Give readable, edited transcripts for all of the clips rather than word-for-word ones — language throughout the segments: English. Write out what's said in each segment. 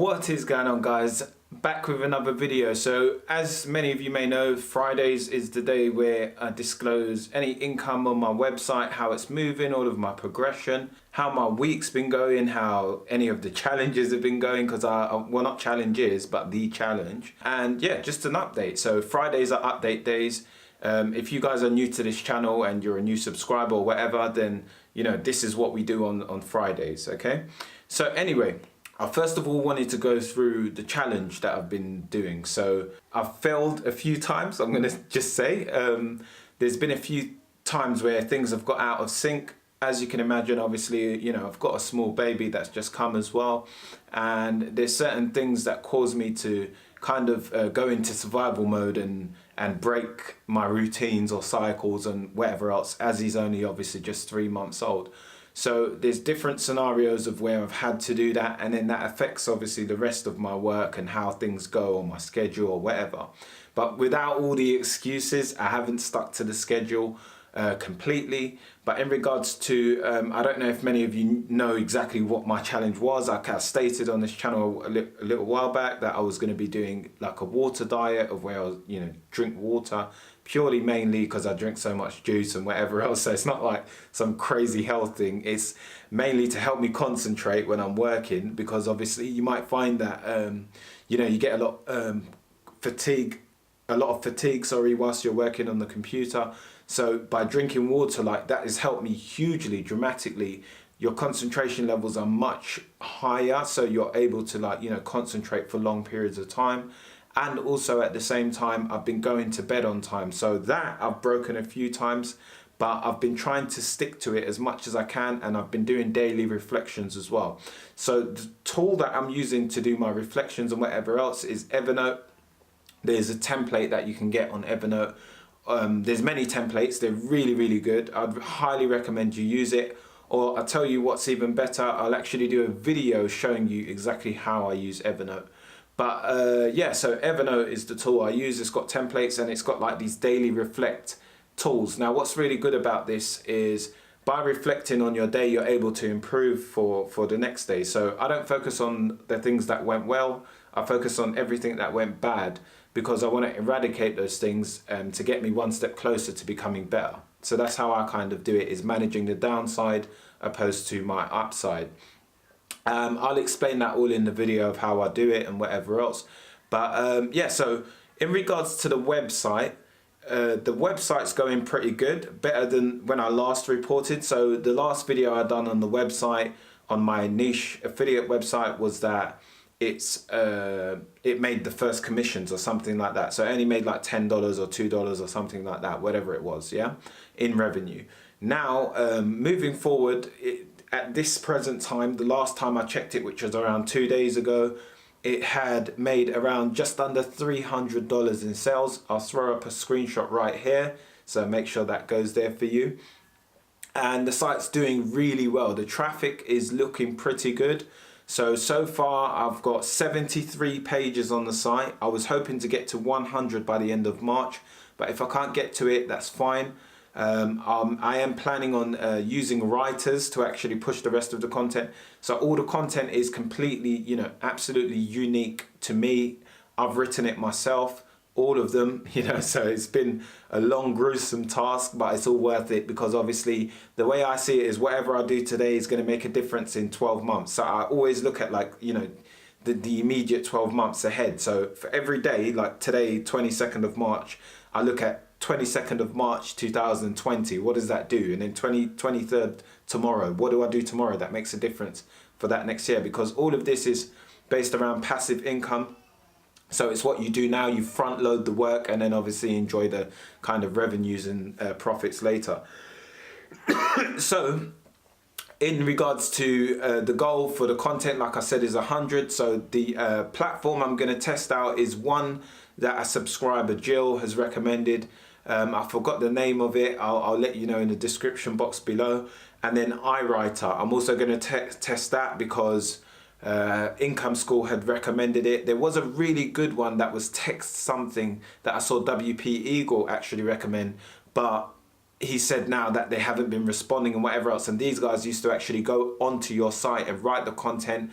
What is going on, guys? Back with another video. So as many of you may know, Fridays is the day where I disclose any income on my website, how it's moving, all of my progression, how my week's been going, how any of the challenges have been going, because well, not challenges, but the challenge. And yeah, just an update. So Fridays are update days. If you guys are new to this channel and you're a new subscriber or whatever, then you know this is what we do on Fridays. Okay, so anyway, I first of all wanted to go through the challenge that I've been doing. So I've failed a few times, I'm gonna just say. There's been a few times where things have got out of sync. As you can imagine, obviously, you know, I've got a small baby that's just come as well. And there's certain things that cause me to kind of go into survival mode and break my routines or cycles and whatever else, as he's only obviously just 3 months old. So there's different scenarios of where I've had to do that, and then that affects obviously the rest of my work and how things go on my schedule or whatever. But without all the excuses, I haven't stuck to the schedule completely. But in regards to, I don't know if many of you know exactly what my challenge was. I stated on this channel a little while back that I was going to be doing like a water diet of where I was, you know, drink water purely mainly because I drink so much juice and whatever else. So it's not like some crazy health thing. It's mainly to help me concentrate when I'm working, because obviously you might find that, you know, you get a lot of fatigue, sorry, whilst you're working on the computer. So by drinking water, like, that has helped me hugely, dramatically. Your concentration levels are much higher, so you're able to, like, you know, concentrate for long periods of time. And also at the same time, I've been going to bed on time. So that I've broken a few times, but I've been trying to stick to it as much as I can, and I've been doing daily reflections as well. So the tool that I'm using to do my reflections and whatever else is Evernote. There's a template that you can get on Evernote. There's many templates, they're really, really good. I'd highly recommend you use it. Or I'll tell you what's even better, I'll actually do a video showing you exactly how I use Evernote. But yeah, so Evernote is the tool I use. It's got templates and it's got like these daily reflect tools. Now what's really good about this is by reflecting on your day, you're able to improve for the next day. So I don't focus on the things that went well, I focus on everything that went bad, because I want to eradicate those things to get me one step closer to becoming better. So that's how I kind of do it, is managing the downside opposed to my upside. I'll explain that all in the video of how I do it and whatever else. But yeah, so in regards to the website's going pretty good, better than when I last reported. So the last video I done on the website, on my niche affiliate website, was that it made the first commissions or something like that. So it only made like $10 or $2 or something like that, whatever it was, yeah, in revenue. Now, moving forward, at this present time, the last time I checked it, which was around 2 days ago, it had made around just under $300 in sales. I'll throw up a screenshot right here, so make sure that goes there for you. And the site's doing really well. The traffic is looking pretty good. So far I've got 73 pages on the site. I was hoping to get to 100 by the end of March, but if I can't get to it, that's fine. I am planning on using writers to actually push the rest of the content. So all the content is completely, you know, absolutely unique to me. I've written it myself, all of them, you know, so it's been a long, gruesome task, but it's all worth it, because obviously the way I see it is whatever I do today is going to make a difference in 12 months. So I always look at, like, you know, the immediate 12 months ahead. So for every day, like today, 22nd of March, I look at 22nd of March 2020, what does that do? And then 23rd tomorrow, what do I do tomorrow that makes a difference for that next year? Because all of this is based around passive income. So it's what you do now, you front load the work and then obviously enjoy the kind of revenues and profits later. So in regards to the goal for the content, like I said, is 100. So the platform I'm going to test out is one that a subscriber, Jill, has recommended. I forgot the name of it. I'll let you know in the description box below. And then iWriter, I'm also going to test that because Income School had recommended it. There was a really good one that was Text Something that I saw WP Eagle actually recommend, but he said now that they haven't been responding and whatever else. And these guys used to actually go onto your site and write the content,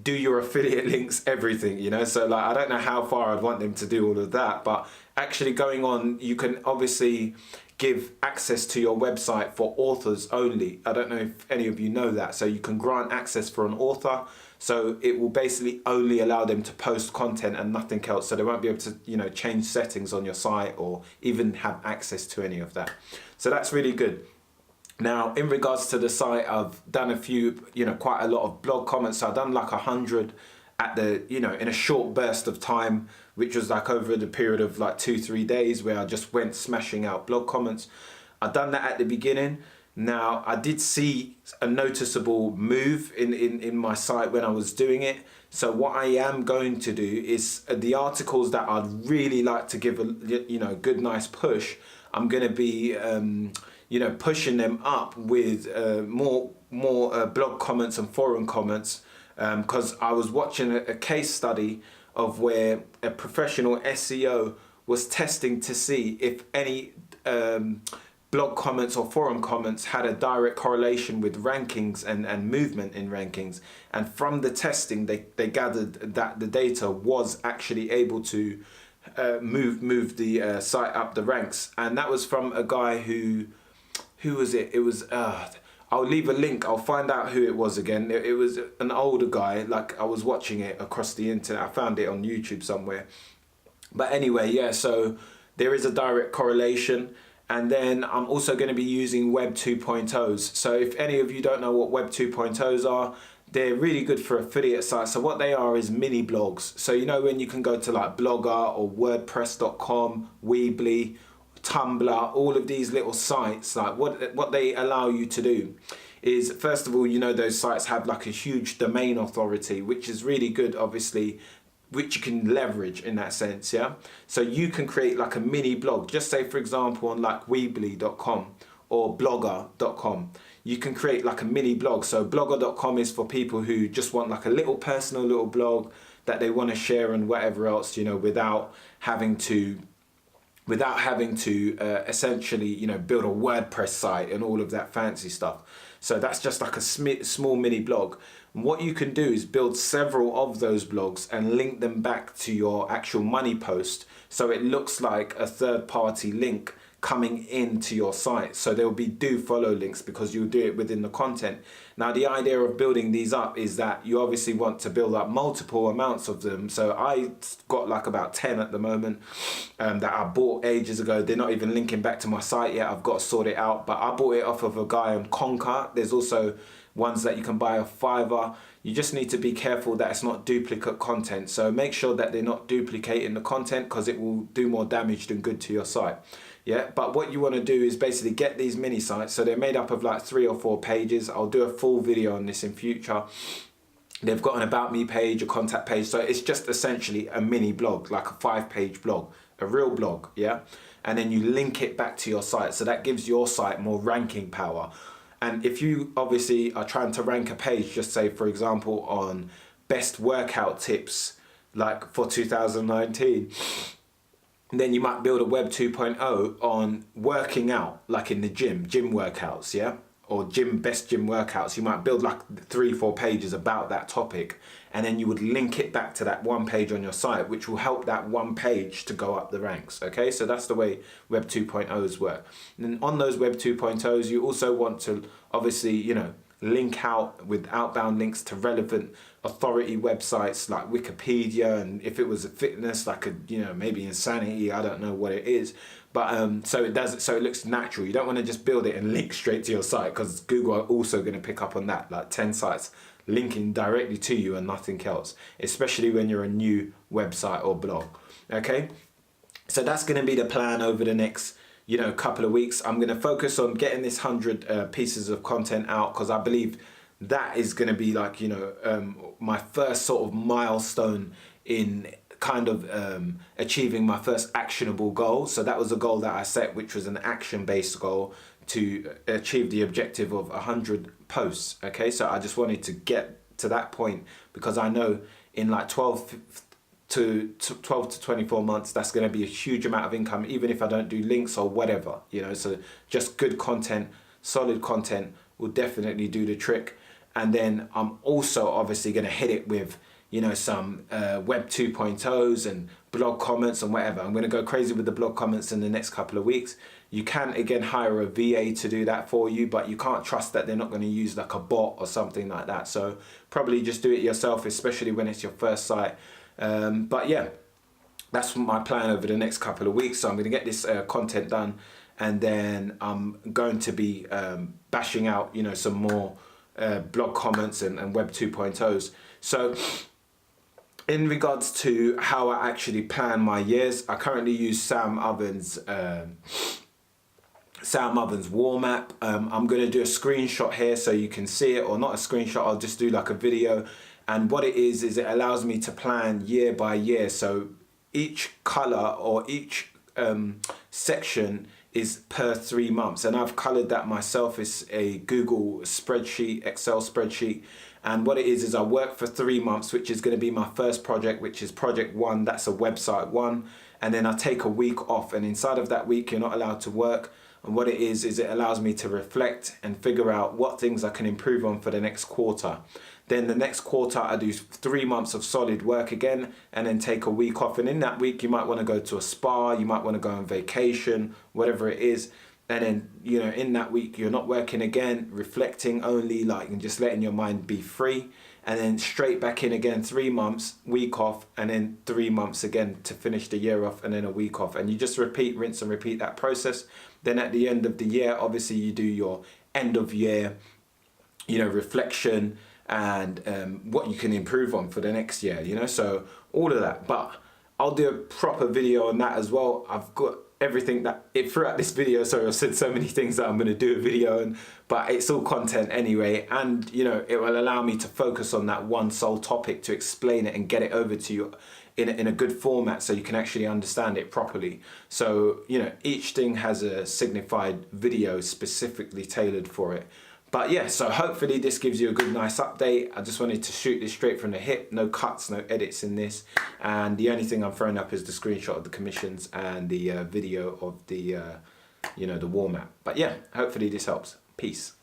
do your affiliate links, everything, you know. So like, I don't know how far I'd want them to do all of that, but actually going on, you can obviously give access to your website for authors only. I don't know if any of you know that. So you can grant access for an author. So it will basically only allow them to post content and nothing else. So they won't be able to, you know, change settings on your site or even have access to any of that. So that's really good. Now, in regards to the site, I've done a few, you know, quite a lot of blog comments. So I've done like 100 at the, you know, in a short burst of time, which was like over the period of like 2-3 days where I just went smashing out blog comments. I've done that at the beginning. Now, I did see a noticeable move in my site when I was doing it. So what I am going to do is the articles that I'd really like to give a, you know, good, nice push, I'm going to be, you know, pushing them up with more blog comments and forum comments, because I was watching a case study of where a professional SEO was testing to see if any blog comments or forum comments had a direct correlation with rankings and movement in rankings. And from the testing, they gathered that the data was actually able to move the site up the ranks. And that was from a guy who was it? It was, I'll leave a link. I'll find out who it was again. It was an older guy. Like, I was watching it across the internet. I found it on YouTube somewhere. But anyway, yeah, so there is a direct correlation. And then I'm also going to be using Web 2.0s. So if any of you don't know what Web 2.0s are, they're really good for affiliate sites. So what they are is mini blogs. So, you know, when you can go to like Blogger or WordPress.com, Weebly, Tumblr, all of these little sites, like what they allow you to do is, first of all, you know, those sites have like a huge domain authority, which is really good, obviously, which you can leverage in that sense, yeah? So you can create like a mini blog, just say for example on like Weebly.com or Blogger.com, you can create like a mini blog. So Blogger.com is for people who just want like a little personal little blog that they want to share and whatever else, you know, without having to essentially, you know, build a WordPress site and all of that fancy stuff. So that's just like a small mini blog. And what you can do is build several of those blogs and link them back to your actual money post. So it looks like a third-party link coming into your site. So there will be do follow links because you'll do it within the content. Now, the idea of building these up is that you obviously want to build up multiple amounts of them. So I got like about 10 at the moment that I bought ages ago. They're not even linking back to my site yet. I've got to sort it out, but I bought it off of a guy on Conquer. There's also ones that you can buy off Fiverr. You just need to be careful that it's not duplicate content. So make sure that they're not duplicating the content, because it will do more damage than good to your site. Yeah, but what you want to do is basically get these mini sites. So they're made up of like 3 or 4 pages. I'll do a full video on this in future. They've got an about me page, a contact page. So it's just essentially a mini blog, like a 5-page blog, a real blog, yeah? And then you link it back to your site. So that gives your site more ranking power. And if you obviously are trying to rank a page, just say for example on best workout tips, like for 2019, then you might build a Web 2.0 on working out, like in the gym workouts, yeah? Or best gym workouts. You might build like 3-4 pages about that topic, and then you would link it back to that one page on your site, which will help that one page to go up the ranks, okay? So that's the way Web 2.0s work. And then on those Web 2.0s, you also want to obviously, you know, link out with outbound links to relevant authority websites like Wikipedia, and if it was a fitness, like a, you know, maybe Insanity, I don't know what it is, but so it looks natural. You don't want to just build it and link straight to your site, because Google are also going to pick up on that, like 10 sites linking directly to you and nothing else, especially when you're a new website or blog. Okay, so that's going to be the plan over the next, you know, couple of weeks. I'm going to focus on getting this 100 pieces of content out, because I believe that is going to be like, you know, my first sort of milestone in kind of achieving my first actionable goal. So that was a goal that I set, which was an action-based goal to achieve the objective of 100 posts. Okay, so I just wanted to get to that point, because I know in like 12 to 24 months, that's going to be a huge amount of income, even if I don't do links or whatever, you know. So just good content, solid content will definitely do the trick. And then I'm also obviously going to hit it with, you know, some web 2.0s and blog comments and whatever. I'm going to go crazy with the blog comments in the next couple of weeks. You can again hire a VA to do that for you, but you can't trust that they're not going to use like a bot or something like that. So probably just do it yourself, especially when it's your first site. But yeah, that's my plan over the next couple of weeks. So I'm going to get this content done, and then I'm going to be bashing out, you know, some more blog comments and web 2.0s. So in regards to how I actually plan my years, I currently use Sam Ovens' wall map. I'm going to do a screenshot here so you can see it, or not a screenshot, I'll just do like a video. And what it is it allows me to plan year by year. So each color or each section is per 3 months, and I've colored that myself. It's a Google spreadsheet, Excel spreadsheet. And what it is I work for 3 months, which is going to be my first project, which is project 1. That's a website 1. And then I take a week off, and inside of that week you're not allowed to work. And what it is it allows me to reflect and figure out what things I can improve on for the next quarter. Then the next quarter I do 3 months of solid work again, and then take a week off. And in that week you might want to go to a spa, you might want to go on vacation, whatever it is. And then, you know, in that week you're not working again, reflecting only, like, and just letting your mind be free. And then straight back in again, 3 months, week off, and then 3 months again to finish the year off, and then a week off. And you just repeat, rinse and repeat that process. Then at the end of the year, obviously you do your end of year, you know, reflection and what you can improve on for the next year, you know, so all of that. But I'll do a proper video on that as well. I've got everything that throughout this video, sorry, I've said so many things that I'm going to do a video on, but it's all content anyway. And you know, it will allow me to focus on that one sole topic, to explain it and get it over to you in a good format so you can actually understand it properly. So you know, each thing has a signified video specifically tailored for it. But yeah, so hopefully this gives you a good, nice update. I just wanted to shoot this straight from the hip, no cuts, no edits in this. And the only thing I'm throwing up is the screenshot of the commissions and the video of the, you know, the wall map. But yeah, hopefully this helps. Peace.